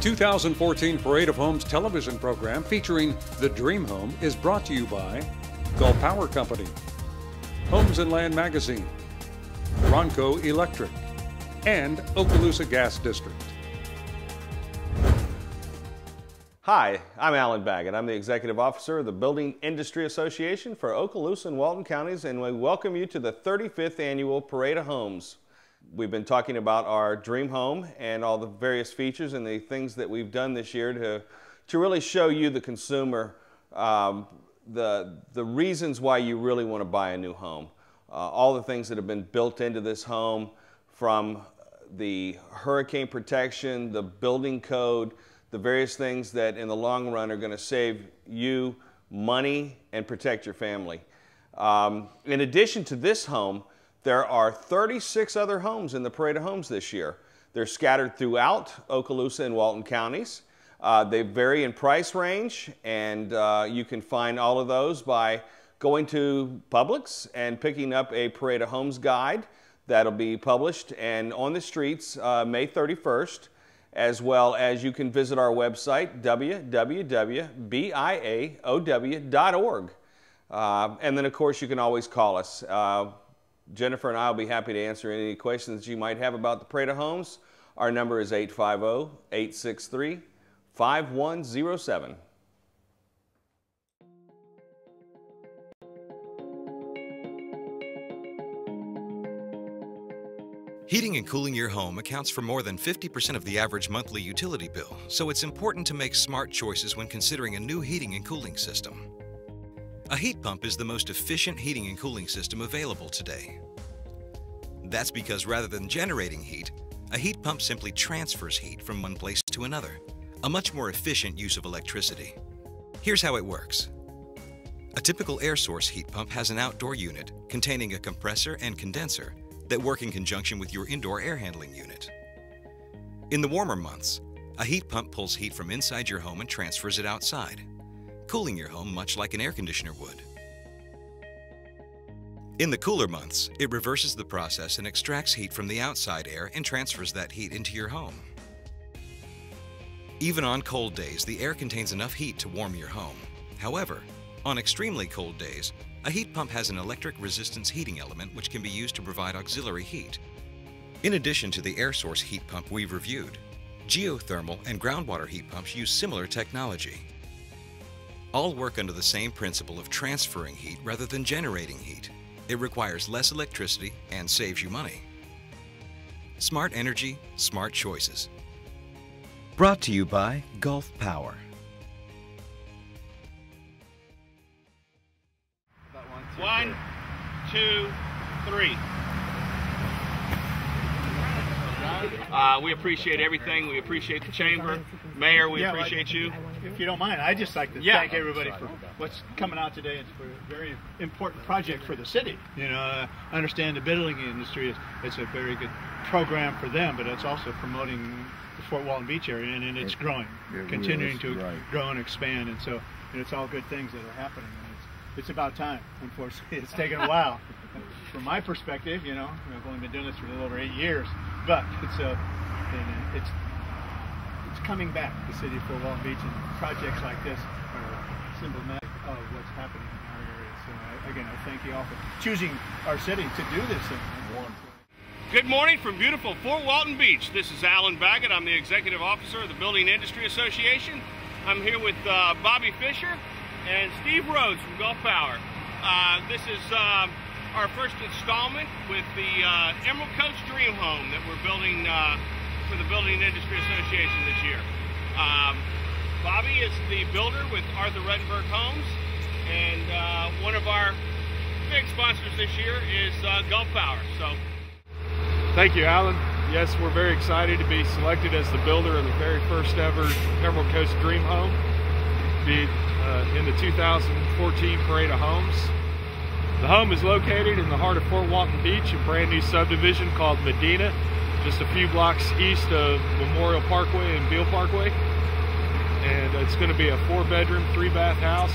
The 2014 Parade of Homes television program featuring The Dream Home is brought to you by Gulf Power Company, Homes and Land Magazine, Ronco Electric, and Okaloosa Gas District. Hi, I'm Alan Baggett. I'm the Executive Officer of the Building Industry Association for Okaloosa and Walton counties, and we welcome you to the 35th Annual Parade of Homes. We've been talking about our dream home and all the various features and the things that we've done this year to really show you, the consumer, the reasons why you really want to buy a new home. All the things that have been built into this home, from the hurricane protection, the building code, the various things that in the long run are going to save you money and protect your family. In addition to this home, there are 36 other homes in the Parade of Homes this year. They're scattered throughout Okaloosa and Walton counties. They vary in price range, and you can find all of those by going to Publix and picking up a Parade of Homes guide that'll be published and on the streets May 31st. As well as you can visit our website, www.biaow.org. And then, of course, you can always call us. Jennifer and I will be happy to answer any questions you might have about the Parade of Homes. Our number is 850-863-5107. Heating and cooling your home accounts for more than 50% of the average monthly utility bill, so it's important to make smart choices when considering a new heating and cooling system. A heat pump is the most efficient heating and cooling system available today. That's because rather than generating heat, a heat pump simply transfers heat from one place to another, a much more efficient use of electricity. Here's how it works. A typical air source heat pump has an outdoor unit containing a compressor and condenser that work in conjunction with your indoor air handling unit. In the warmer months, a heat pump pulls heat from inside your home and transfers it outside, cooling your home much like an air conditioner would. In the cooler months, it reverses the process and extracts heat from the outside air and transfers that heat into your home. Even on cold days, the air contains enough heat to warm your home. However, on extremely cold days, a heat pump has an electric resistance heating element which can be used to provide auxiliary heat. In addition to the air source heat pump we've reviewed, geothermal and groundwater heat pumps use similar technology. All work under the same principle of transferring heat rather than generating heat. It requires less electricity and saves you money. Smart energy, smart choices. Brought to you by Gulf Power. 1, 2, 3. We appreciate everything. We appreciate the chamber. Mayor, we appreciate you. If you don't mind, I'd just like to thank everybody for what's coming out today. It's for a very important project for the city. You know, I understand the building industry it's a very good program for them, but it's also promoting the Fort Walton Beach area, and it's growing, continuing to grow and expand. And so it's all good things that are happening. It's about time. Unfortunately, it's taken a while. From my perspective, you know, I've only been doing this for a little over 8 years, but it's coming back. The city of Fort Walton Beach, and projects like this are symptomatic of what's happening in our area. So again, I thank you all for choosing our city to do this thing. Good morning from beautiful Fort Walton Beach. This is Alan Baggett. I'm the Executive Officer of the Building Industry Association. I'm here with Bobby Fisher and Steve Rhodes from Gulf Power. This is our first installment with the Emerald Coast Dream Home that we're building for the Building Industry Association this year. Bobby is the builder with Arthur Rutenberg Homes, and one of our big sponsors this year is Gulf Power. So, thank you, Alan. Yes, we're very excited to be selected as the builder of the very first ever Emerald Coast Dream Home. In the 2014 Parade of Homes. The home is located in the heart of Fort Walton Beach, a brand new subdivision called Medinah, just a few blocks east of Memorial Parkway and Beale Parkway. And it's going to be a 4-bedroom, 3-bath house,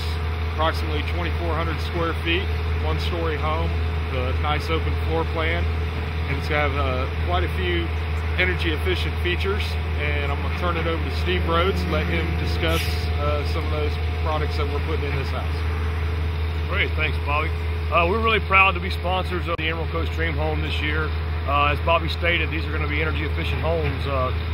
approximately 2,400 square feet, 1-story home, with a nice open floor plan. And it's got quite a few energy efficient features, and I'm going to turn it over to Steve Rhodes and let him discuss some of those products that we're putting in this house. Great, thanks Bobby. We're really proud to be sponsors of the Emerald Coast Dream Home this year. As Bobby stated, these are going to be energy efficient homes.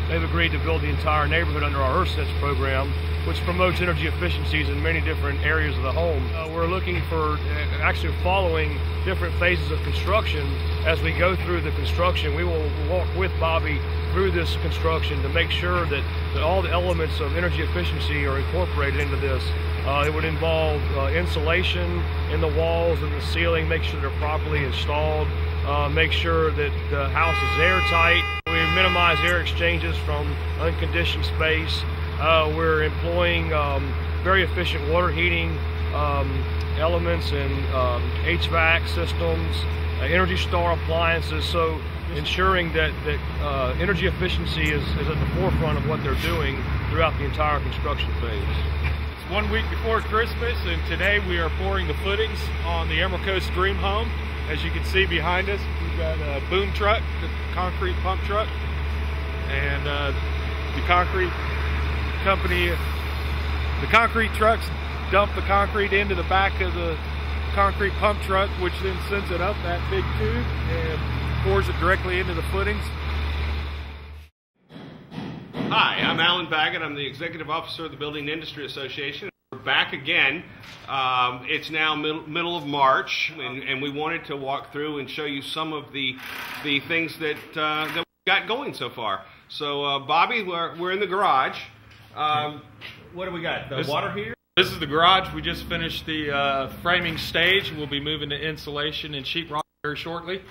They've agreed to build the entire neighborhood under our EarthSets program, which promotes energy efficiencies in many different areas of the home. We're looking for actually following different phases of construction. As we go through the construction, we will walk with Bobby through this construction to make sure that all the elements of energy efficiency are incorporated into this. It would involve insulation in the walls and the ceiling, make sure they're properly installed, make sure that the house is airtight. We minimize air exchanges from unconditioned space. We're employing very efficient water heating elements and HVAC systems, Energy Star appliances, so ensuring that energy efficiency is at the forefront of what they're doing throughout the entire construction phase. It's 1 week before Christmas, and today we are pouring the footings on the Emerald Coast Dream Home. As you can see behind us, we've got a boom truck, the concrete pump truck, and the concrete company, the concrete trucks dump the concrete into the back of the concrete pump truck, which then sends it up that big tube and pours it directly into the footings. Hi, I'm Alan Baggett. I'm the Executive Officer of the Building Industry Association. We're back again. It's now middle of March, and we wanted to walk through and show you some of the things that we've got going so far. So, Bobby, we're in the garage. What do we got? The water heater? This is the garage. We just finished the framing stage. We'll be moving to insulation and sheetrock very shortly.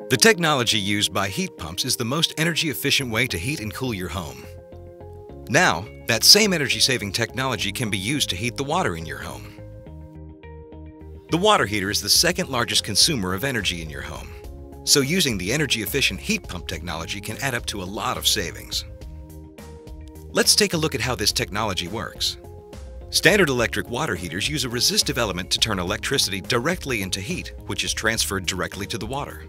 The technology used by heat pumps is the most energy-efficient way to heat and cool your home. Now, that same energy-saving technology can be used to heat the water in your home. The water heater is the second largest consumer of energy in your home, so using the energy-efficient heat pump technology can add up to a lot of savings. Let's take a look at how this technology works. Standard electric water heaters use a resistive element to turn electricity directly into heat, which is transferred directly to the water.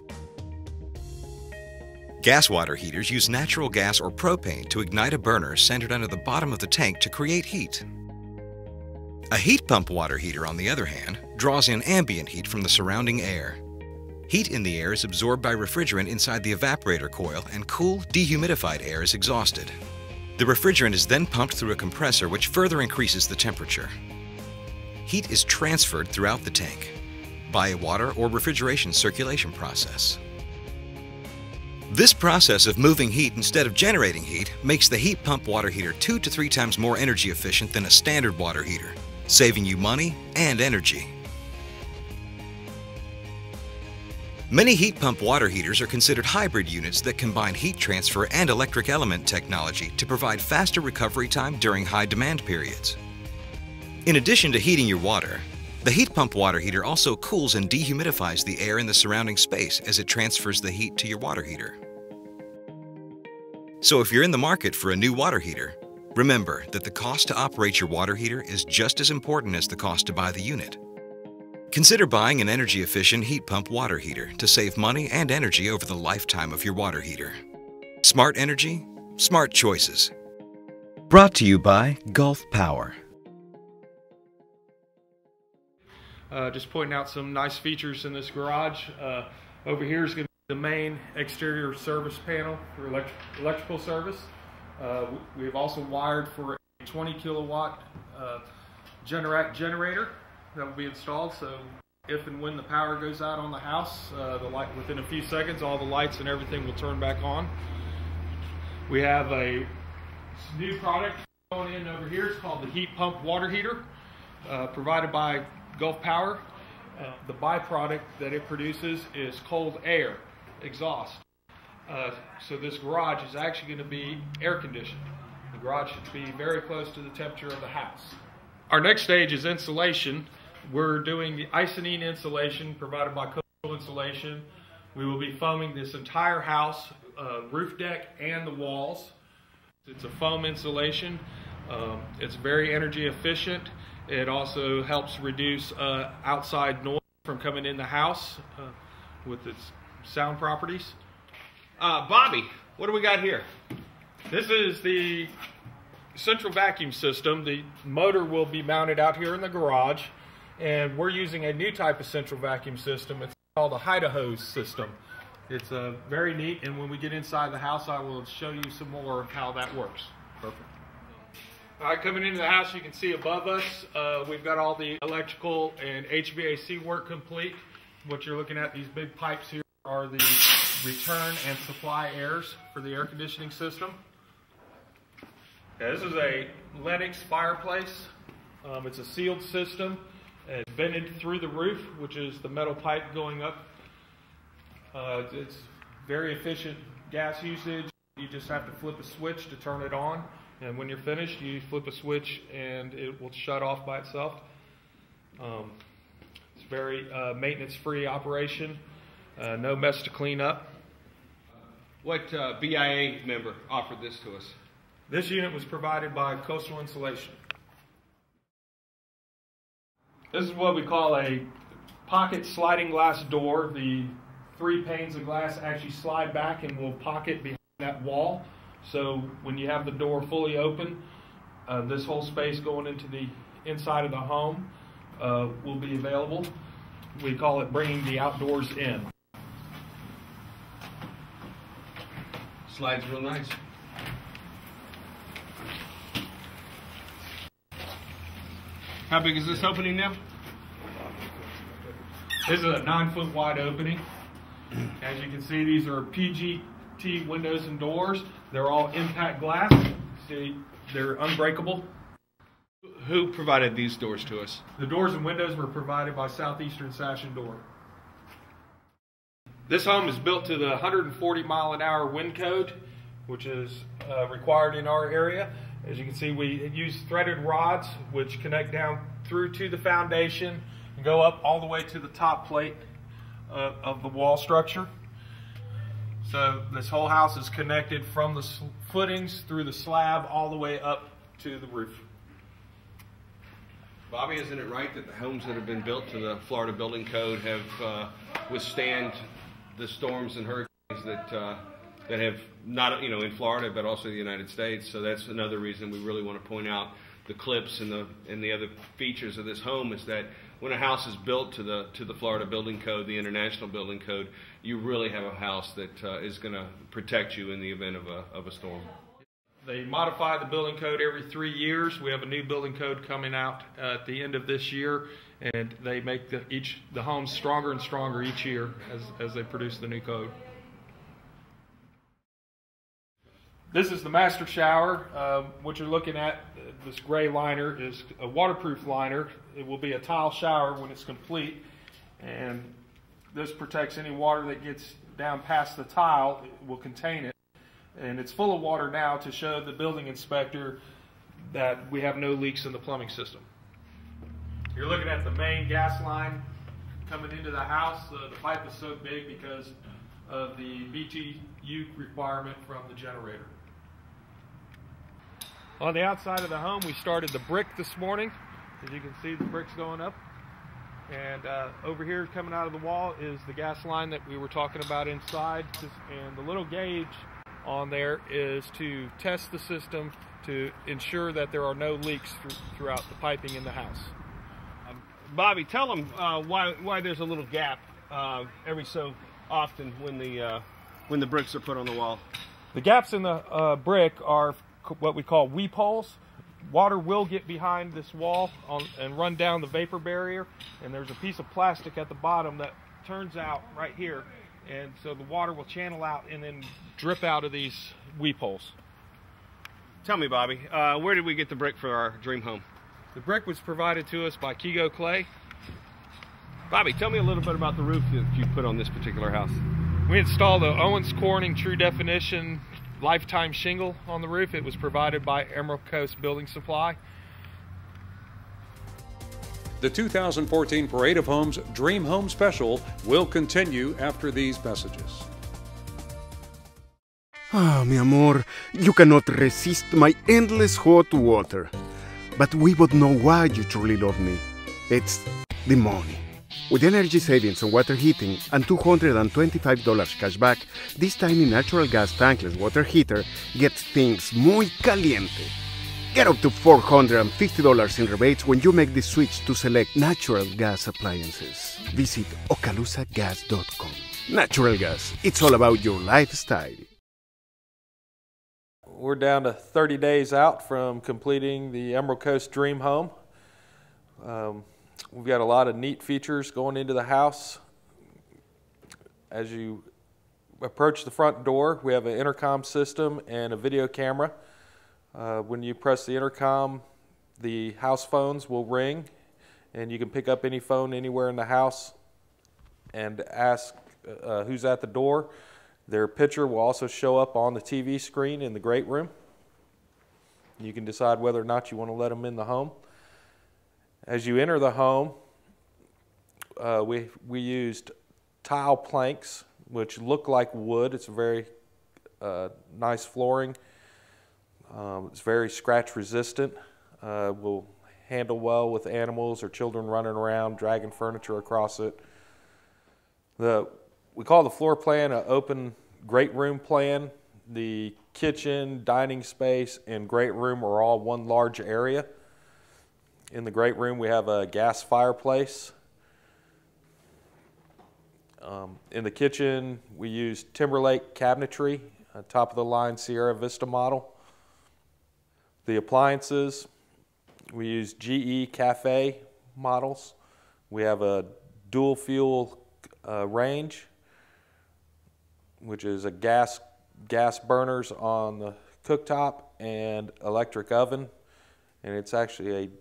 Gas water heaters use natural gas or propane to ignite a burner centered under the bottom of the tank to create heat. A heat pump water heater, on the other hand, draws in ambient heat from the surrounding air. Heat in the air is absorbed by refrigerant inside the evaporator coil, and cool, dehumidified air is exhausted. The refrigerant is then pumped through a compressor, which further increases the temperature. Heat is transferred throughout the tank by a water or refrigeration circulation process. This process of moving heat instead of generating heat makes the heat pump water heater 2 to 3 times more energy efficient than a standard water heater, saving you money and energy. Many heat pump water heaters are considered hybrid units that combine heat transfer and electric element technology to provide faster recovery time during high demand periods. In addition to heating your water, the heat pump water heater also cools and dehumidifies the air in the surrounding space as it transfers the heat to your water heater. So if you're in the market for a new water heater, remember that the cost to operate your water heater is just as important as the cost to buy the unit. Consider buying an energy-efficient heat pump water heater to save money and energy over the lifetime of your water heater. Smart energy, smart choices. Brought to you by Gulf Power. Just pointing out some nice features in this garage. Over here is going to be the main exterior service panel for electrical service. We've also wired for a 20 kilowatt generator that will be installed, so if and when the power goes out on the house, within a few seconds all the lights and everything will turn back on. We have a new product going in over here. It's called the heat pump water heater, provided by Gulf Power. The byproduct that it produces is cold air, exhaust. So this garage is actually going to be air conditioned. The garage should be very close to the temperature of the house. Our next stage is insulation. We're doing the Icynene insulation provided by Coastal Insulation. We will be foaming this entire house, roof deck and the walls. It's a foam insulation. It's very energy efficient. It also helps reduce outside noise from coming in the house with its sound properties. Bobby, what do we got here? This is the central vacuum system. The motor will be mounted out here in the garage, and we're using a new type of central vacuum system. It's called a hide-a-hose system. It's very neat, and when we get inside the house, I will show you some more of how that works. Perfect. All right, coming into the house, you can see above us, we've got all the electrical and HVAC work complete. What you're looking at, these big pipes here, are the return and supply airs for the air conditioning system. Okay, this is a Lennox fireplace. It's a sealed system. It's vented through the roof, which is the metal pipe going up. It's very efficient gas usage. You just have to flip a switch to turn it on. And when you're finished, you flip a switch and it will shut off by itself. It's very maintenance-free operation. No mess to clean up. What BIA member offered this to us? This unit was provided by Coastal Insulation. This is what we call a pocket sliding glass door. The 3 panes of glass actually slide back and will pocket behind that wall. So when you have the door fully open, this whole space going into the inside of the home will be available. We call it bringing the outdoors in. Slides real nice. How big is this opening now? This is a 9-foot wide opening. As you can see, these are PGT windows and doors. They're all impact glass. See, they're unbreakable. Who provided these doors to us? The doors and windows were provided by Southeastern Sash and Door. This home is built to the 140 mile an hour wind code, which is required in our area. As you can see, we use threaded rods which connect down through to the foundation and go up all the way to the top plate of the wall structure. So this whole house is connected from the footings through the slab all the way up to the roof. Bobby, isn't it right that the homes that have been built to the Florida Building Code have withstand the storms and hurricanes that have not, in Florida, but also the United States? So that's another reason we really want to point out the clips and the other features of this home is that when a house is built to the Florida Building Code, the International Building Code, you really have a house that is going to protect you in the event of a storm. They modify the building code every 3 years. We have a new building code coming out at the end of this year, and they make the homes stronger and stronger each year as they produce the new code. This is the master shower. What you're looking at, this gray liner, is a waterproof liner. It will be a tile shower when it's complete, and this protects any water that gets down past the tile. It will contain it. And it's full of water now to show the building inspector that we have no leaks in the plumbing system. You're looking at the main gas line coming into the house. The pipe is so big because of the BTU requirement from the generator. On the outside of the home, we started the brick this morning. As you can see, the brick's going up. And over here coming out of the wall is the gas line that we were talking about inside. And the little gauge on there is to test the system to ensure that there are no leaks throughout the piping in the house. Bobby, tell them why there's a little gap every so often when the bricks are put on the wall. The gaps in the brick are what we call weep holes. Water will get behind this wall and run down the vapor barrier, and there's a piece of plastic at the bottom that turns out right here, and so the water will channel out and then drip out of these weep holes. Tell me, Bobby, where did we get the brick for our dream home? The brick was provided to us by Kigo Clay. Bobby, tell me a little bit about the roof that you put on this particular house. We installed the Owens Corning True Definition lifetime shingle on the roof. It was provided by Emerald Coast Building Supply. The 2014 Parade of Homes Dream Home Special will continue after these messages. Ah, mi amor, you cannot resist my endless hot water. but we both know why you truly love me. It's the money. With energy savings on water heating and $225 cash back, this tiny natural gas tankless water heater gets things muy caliente. Get up to $450 in rebates when you make the switch to select natural gas appliances. Visit Okaloosa-Gas.com. Natural gas, it's all about your lifestyle. We're down to 30 days out from completing the Emerald Coast Dream Home. We've got a lot of neat features going into the house. As you approach the front door, we have an intercom system and a video camera. When you press the intercom, the house phones will ring, and you can pick up any phone anywhere in the house and ask who's at the door. Their picture will also show up on the TV screen in the great room. You can decide whether or not you want to let them in the home. As you enter the home, we used tile planks, which look like wood. It's a very nice flooring. It's very scratch resistant. Will handle well with animals or children running around, dragging furniture across it. We call the floor plan an open great room plan. The kitchen, dining space, and great room are all one large area. In the great room, we have a gas fireplace. In the kitchen, we use Timberlake cabinetry, a top-of-the-line Sierra Vista model. The appliances, we use GE Cafe models. We have a dual fuel range, which is a gas burners on the cooktop and electric oven. And it's actually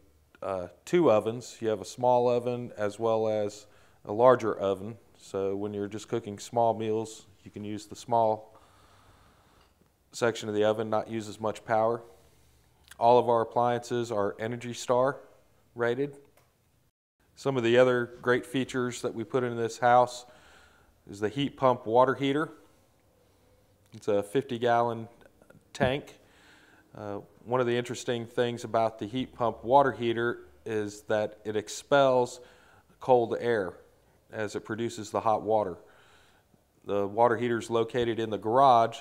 two ovens. You have a small oven as well as a larger oven. So when you're just cooking small meals, you can use the small section of the oven, not use as much power. All of our appliances are Energy Star rated. Some of the other great features that we put in this house is the heat pump water heater. It's a 50-gallon tank. One of the interesting things about the heat pump water heater is that it expels cold air as it produces the hot water. The water heater is located in the garage,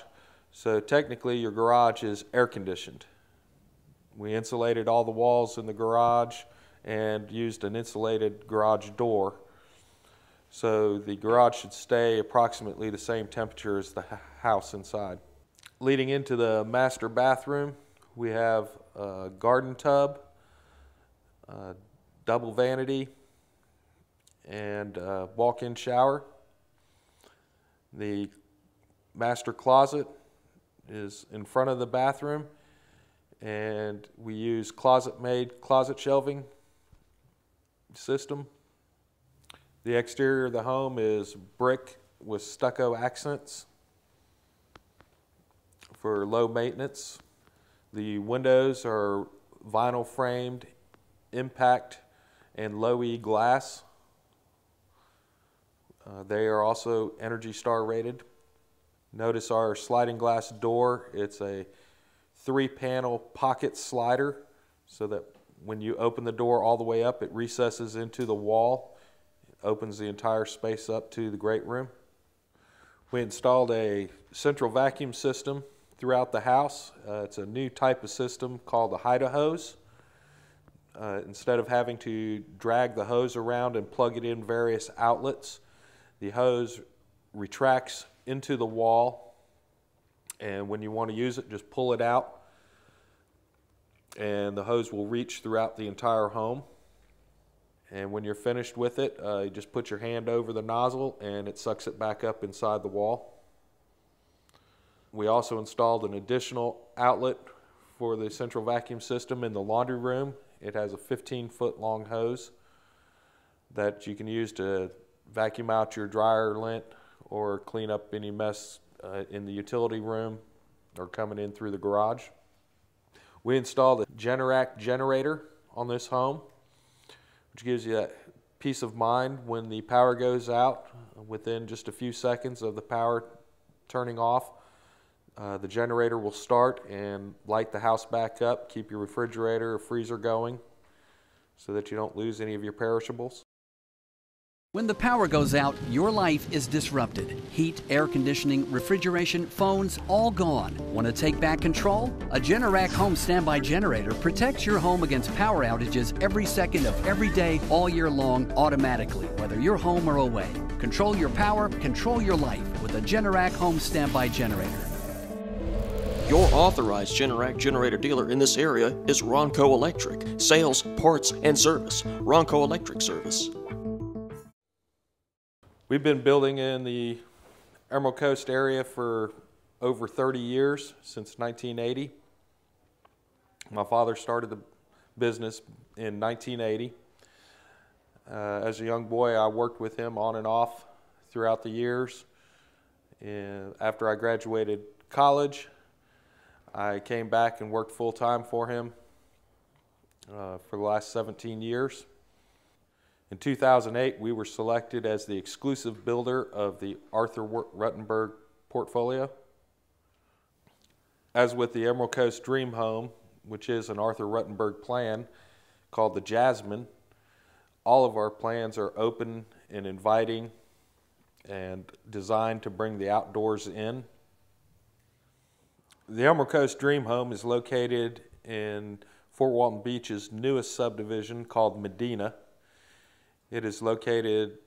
so technically your garage is air conditioned. We insulated all the walls in the garage and used an insulated garage door. So the garage should stay approximately the same temperature as the house inside. Leading into the master bathroom, we have a garden tub, a double vanity, and a walk-in shower. The master closet is in front of the bathroom, and we use closet-made closet shelving system. The exterior of the home is brick with stucco accents for low maintenance. The windows are vinyl framed, impact, and low E glass. They are also Energy Star rated. Notice our sliding glass door. It's a 3-panel pocket slider so that when you open the door all the way up, it recesses into the wall. It opens the entire space up to the great room. We installed a central vacuum system throughout the house. It's a new type of system called the Hide-A-Hose. Instead of having to drag the hose around and plug it in various outlets, the hose retracts into the wall, and when you want to use it, just pull it out, and the hose will reach throughout the entire home. And when you're finished with it, you just put your hand over the nozzle and it sucks it back up inside the wall. We also installed an additional outlet for the central vacuum system in the laundry room. It has a 15-foot long hose that you can use to vacuum out your dryer lint or clean up any mess in the utility room or coming in through the garage. We installed a Generac generator on this home, which gives you that peace of mind when the power goes out. Within just a few seconds of the power turning off, The generator will start and light the house back up, keep your refrigerator or freezer going so that you don't lose any of your perishables. When the power goes out, your life is disrupted. Heat, air conditioning, refrigeration, phones, all gone. Want to take back control? A Generac home standby generator protects your home against power outages every second of every day, all year long, automatically, whether you're home or away. Control your power, control your life with a Generac home standby generator. Your authorized Generac generator dealer in this area is Ronco Electric. Sales, parts, and service. Ronco Electric Service. We've been building in the Emerald Coast area for over 30 years, since 1980. My father started the business in 1980. As a young boy, I worked with him on and off throughout the years. And after I graduated college, I came back and worked full-time for him for the last 17 years. In 2008, we were selected as the exclusive builder of the Arthur Rutenberg portfolio. As with the Emerald Coast Dream Home, which is an Arthur Rutenberg plan called the Jasmine, all of our plans are open and inviting and designed to bring the outdoors in. The Emerald Coast Dream Home is located in Fort Walton Beach's newest subdivision called Medinah. It is located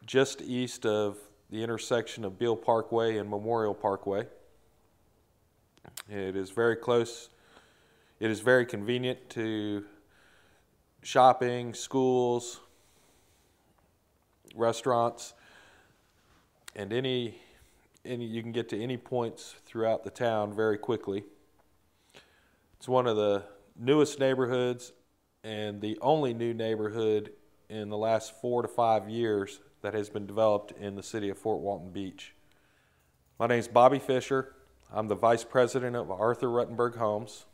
just east of the intersection of Beale Parkway and Memorial Parkway. It is very close. It is very convenient to shopping, schools, restaurants, and you can get to any points throughout the town very quickly. It's one of the newest neighborhoods and the only new neighborhood in the last 4 to 5 years that has been developed in the city of Fort Walton Beach. My name is Bobby Fisher. I'm the Vice President of Arthur Rutenberg Homes.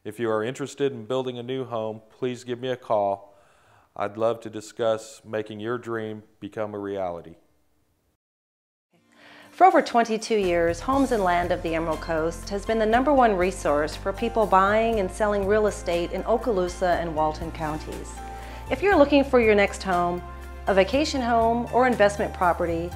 If you are interested in building a new home, please give me a call. I'd love to discuss making your dream become a reality. For over 22 years, Homes and Land of the Emerald Coast has been the #1 resource for people buying and selling real estate in Okaloosa and Walton counties. If you're looking for your next home, a vacation home, or investment property,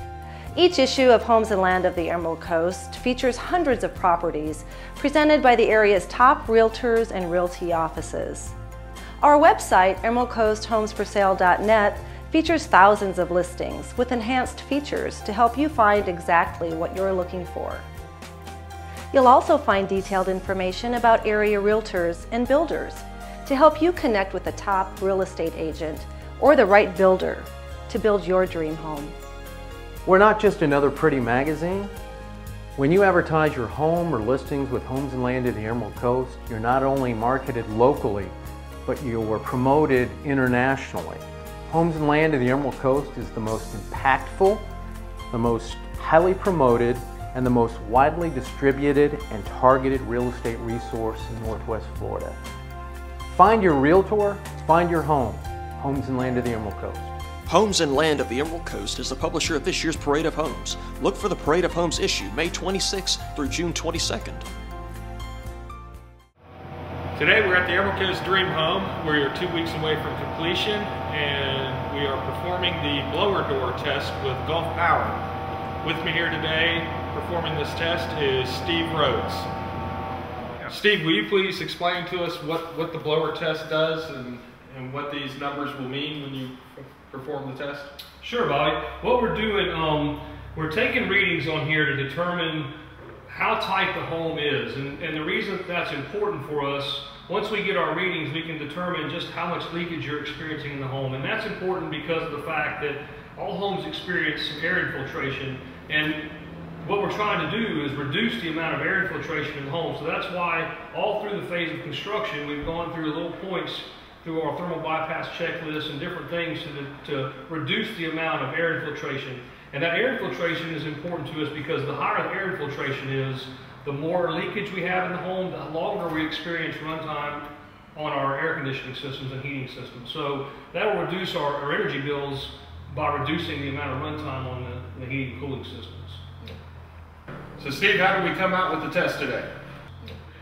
each issue of Homes and Land of the Emerald Coast features hundreds of properties presented by the area's top realtors and realty offices. Our website, emeraldcoasthomesforsale.net, features thousands of listings with enhanced features to help you find exactly what you're looking for. You'll also find detailed information about area realtors and builders to help you connect with a top real estate agent or the right builder to build your dream home. We're not just another pretty magazine. When you advertise your home or listings with Homes and Land of the Emerald Coast, you're not only marketed locally, but you are promoted internationally. Homes and Land of the Emerald Coast is the most impactful, the most highly promoted, and the most widely distributed and targeted real estate resource in Northwest Florida. Find your realtor, find your home. Homes and Land of the Emerald Coast. Homes and Land of the Emerald Coast is the publisher of this year's Parade of Homes. Look for the Parade of Homes issue May 26th through June 22nd. Today we're at the Emerald Coast Dream Home. We're 2 weeks away from completion and we are performing the blower door test with Gulf Power. With me here today performing this test is Steve Rhodes. Steve, will you please explain to us what the blower test does and what these numbers will mean when you perform the test? Sure, Bobby. What we're doing, we're taking readings on here to determine how tight the home is. And the reason that's important for us, once we get our readings, we can determine just how much leakage you're experiencing in the home. And that's important because of the fact that all homes experience some air infiltration. And what we're trying to do is reduce the amount of air infiltration in the home. So that's why all through the phase of construction, we've gone through little points through our thermal bypass checklist and different things to reduce the amount of air infiltration. And that air infiltration is important to us because the higher the air infiltration is, the more leakage we have in the home, the longer we experience runtime on our air conditioning systems and heating systems. So that will reduce our energy bills by reducing the amount of runtime on the heating and cooling systems. So Steve, how did we come out with the test today?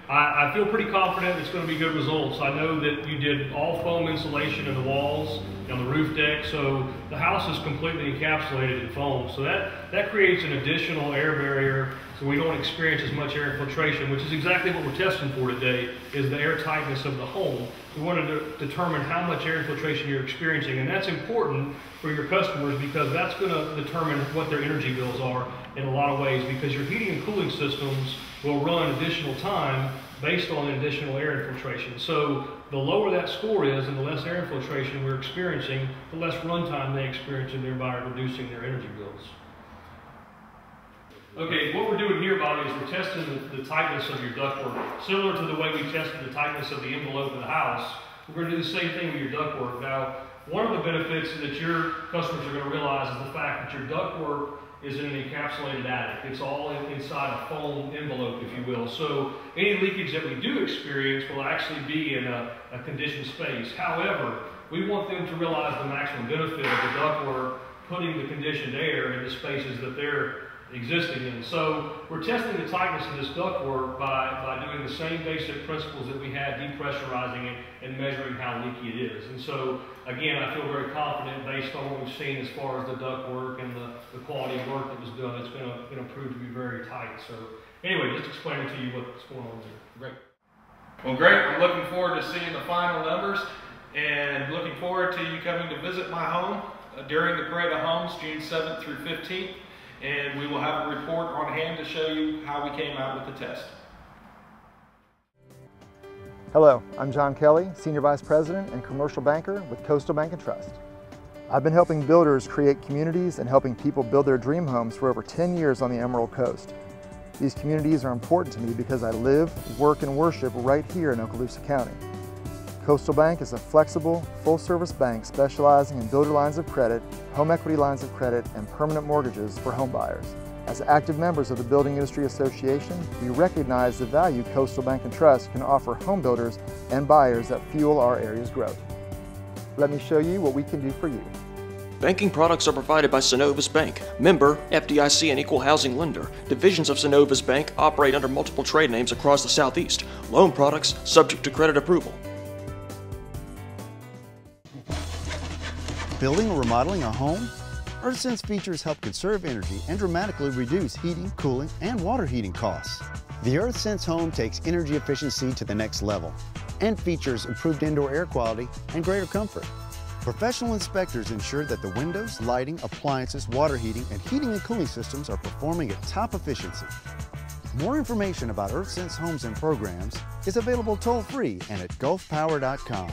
I feel pretty confident it's going to be good results. I know that you did all foam insulation in the walls, on the roof deck, so the house is completely encapsulated in foam. So that creates an additional air barrier so we don't experience as much air infiltration, which is exactly what we're testing for today, is the air tightness of the home. We wanted to determine how much air infiltration you're experiencing, and that's important for your customers because that's going to determine what their energy bills are in a lot of ways, because your heating and cooling systems will run additional time based on additional air infiltration. So the lower that score is and the less air infiltration we're experiencing, the less runtime they experience, and thereby reducing their energy bills. Okay, what we're doing here, Bobby, is we're testing the tightness of your ductwork. Similar to the way we tested the tightness of the envelope of the house, we're going to do the same thing with your ductwork. Now, one of the benefits that your customers are going to realize is the fact that your ductwork is in an encapsulated attic. It's all inside a foam envelope, if you will. So any leakage that we do experience will actually be in a conditioned space. However, we want them to realize the maximum benefit of the ductwork putting the conditioned air in the spaces that they're existing in. So we're testing the tightness of this ductwork by doing the same basic principles that we had, depressurizing it and measuring how leaky it is. And so again, I feel very confident based on what we've seen as far as the ductwork and the quality of work that was done. It's going to prove to be very tight. So anyway, just explaining to you what's going on there. Great. Well, great. I'm looking forward to seeing the final numbers and looking forward to you coming to visit my home during the Parade of Homes, June 7th through 15th. And we will have a report on hand to show you how we came out with the test. Hello, I'm John Kelly, Senior Vice President and Commercial Banker with Coastal Bank & Trust. I've been helping builders create communities and helping people build their dream homes for over 10 years on the Emerald Coast. These communities are important to me because I live, work, and worship right here in Okaloosa County. Coastal Bank is a flexible, full-service bank specializing in builder lines of credit, home equity lines of credit, and permanent mortgages for home buyers. As active members of the Building Industry Association, we recognize the value Coastal Bank & Trust can offer home builders and buyers that fuel our area's growth. Let me show you what we can do for you. Banking products are provided by Synovus Bank, member FDIC and equal housing lender. Divisions of Synovus Bank operate under multiple trade names across the Southeast. Loan products subject to credit approval. Building or remodeling a home? EarthSense features help conserve energy and dramatically reduce heating, cooling, and water heating costs. The EarthSense home takes energy efficiency to the next level and features improved indoor air quality and greater comfort. Professional inspectors ensure that the windows, lighting, appliances, water heating, and cooling systems are performing at top efficiency. More information about EarthSense homes and programs is available toll-free and at gulfpower.com.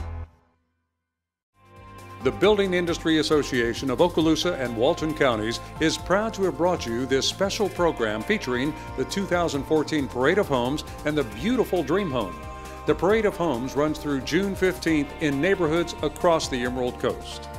The Building Industry Association of Okaloosa and Walton counties is proud to have brought you this special program featuring the 2014 Parade of Homes and the beautiful Dream Home. The Parade of Homes runs through June 15th in neighborhoods across the Emerald Coast.